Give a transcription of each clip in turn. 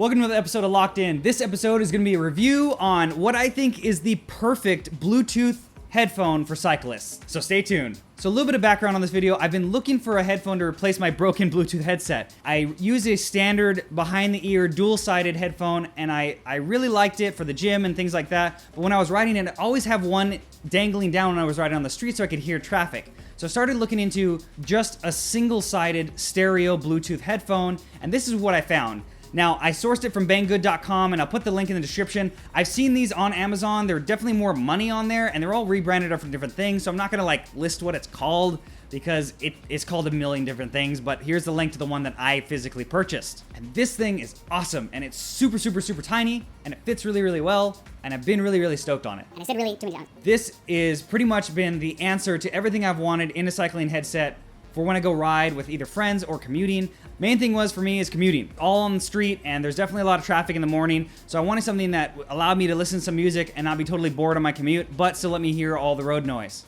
Welcome to another episode of Locked In. This episode is going to be a review on what I think is the perfect Bluetooth headphone for cyclists. So stay tuned. So a little bit of background on this video. I've been looking for a headphone to replace my broken Bluetooth headset. I use a standard behind-the-ear dual-sided headphone, and I really liked it for the gym and things like that. But when I was riding it, I always have one dangling down when I was riding on the street so I could hear traffic. So I started looking into just a single-sided stereo Bluetooth headphone, and this is what I found. Now, I sourced it from banggood.com, and I'll put the link in the description. I've seen these on Amazon. There are definitely more money on there, and they're all rebranded for different things, so I'm not gonna list what it's called because it's called a million different things, but here's the link to the one that I physically purchased. And this thing is awesome, and it's super, super, super tiny, and it fits really, really well, and I've been really, really stoked on it. And I said really too many times. This is pretty much been the answer to everything I've wanted in a cycling headset for when I go ride with either friends or commuting. Main thing was for me is commuting. All on the street, and there's definitely a lot of traffic in the morning, so I wanted something that allowed me to listen to some music and not be totally bored on my commute, but still let me hear all the road noise.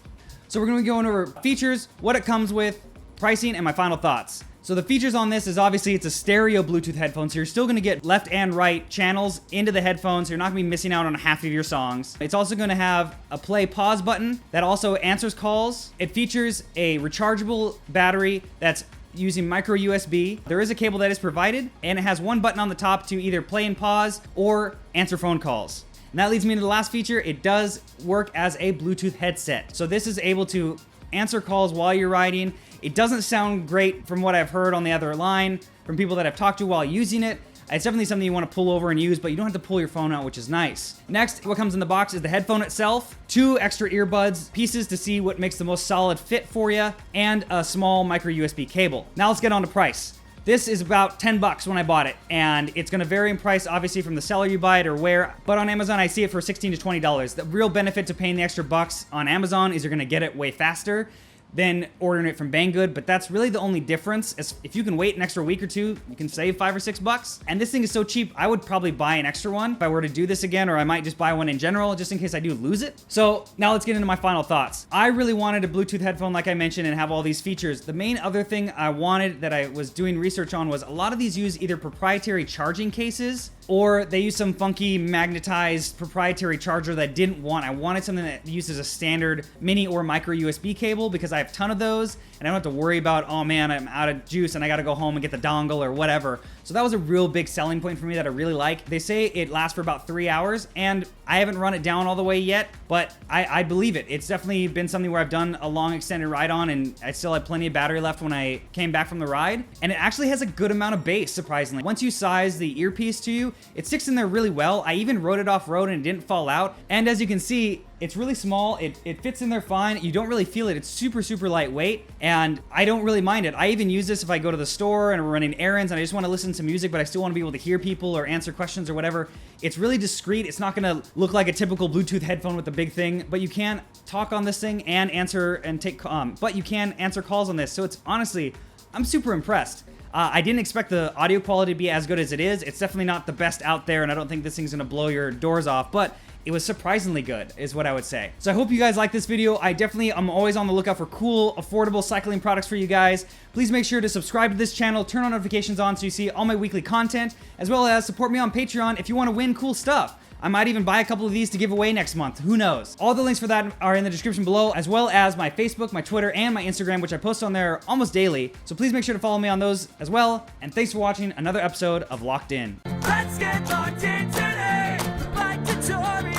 So we're gonna be going over features, what it comes with, pricing, and my final thoughts. So the features on this is obviously it's a stereo Bluetooth headphone, so you're still gonna get left and right channels into the headphones, so you're not gonna be missing out on half of your songs. It's also gonna have a play pause button that also answers calls. It features a rechargeable battery that's using micro USB. There is a cable that is provided, and it has one button on the top to either play and pause or answer phone calls. And that leads me to the last feature. It does work as a Bluetooth headset. So this is able to answer calls while you're riding. It doesn't sound great from what I've heard on the other line from people that I've talked to while using it. It's definitely something you want to pull over and use, but you don't have to pull your phone out, which is nice. Next, what comes in the box is the headphone itself, 2 extra earbuds, pieces to see what makes the most solid fit for you, and a small micro USB cable. Now let's get on to price. This is about 10 bucks when I bought it, and it's gonna vary in price obviously from the seller you buy it or where, but on Amazon I see it for $16 to $20. The real benefit to paying the extra bucks on Amazon is you're gonna get it way faster than ordering it from Banggood, but that's really the only difference. If you can wait an extra week or two, you can save $5 or $6. And this thing is so cheap, I would probably buy an extra one if I were to do this again, or I might just buy one in general, just in case I do lose it. So now let's get into my final thoughts. I really wanted a Bluetooth headphone, like I mentioned, and have all these features. The main other thing I wanted that I was doing research on was a lot of these use either proprietary charging cases, or they use some funky magnetized proprietary charger that I didn't want. I wanted something that uses a standard mini or micro USB cable because I have a ton of those and I don't have to worry about, oh man, I'm out of juice and I gotta go home and get the dongle or whatever. So that was a real big selling point for me that I really like. They say it lasts for about 3 hours, and I haven't run it down all the way yet, but I believe it. It's definitely been something where I've done a long extended ride on, and I still had plenty of battery left when I came back from the ride. And it actually has a good amount of bass, surprisingly. Once you size the earpiece to you, it sticks in there really well. I even rode it off-road and it didn't fall out. And as you can see, it's really small. It fits in there fine. You don't really feel it. It's super, super lightweight, and I don't really mind it. I even use this if I go to the store and we're running errands and I just want to listen to music, but I still want to be able to hear people or answer questions or whatever. It's really discreet. It's not going to look like a typical Bluetooth headphone with a big thing, but you can talk on this thing and answer and but you can answer calls on this. So it's honestly, I'm super impressed. I didn't expect the audio quality to be as good as it is. It's definitely not the best out there, and I don't think this thing's gonna blow your doors off, but it was surprisingly good, is what I would say. So I hope you guys like this video. I'm always on the lookout for cool, affordable cycling products for you guys. Please make sure to subscribe to this channel, turn on notifications on so you see all my weekly content, as well as support me on Patreon if you want to win cool stuff. I might even buy a couple of these to give away next month. Who knows? All the links for that are in the description below, as well as my Facebook, my Twitter, and my Instagram, which I post on there almost daily. So please make sure to follow me on those as well. And thanks for watching another episode of Locked In. Let's get locked in today, like the Tory.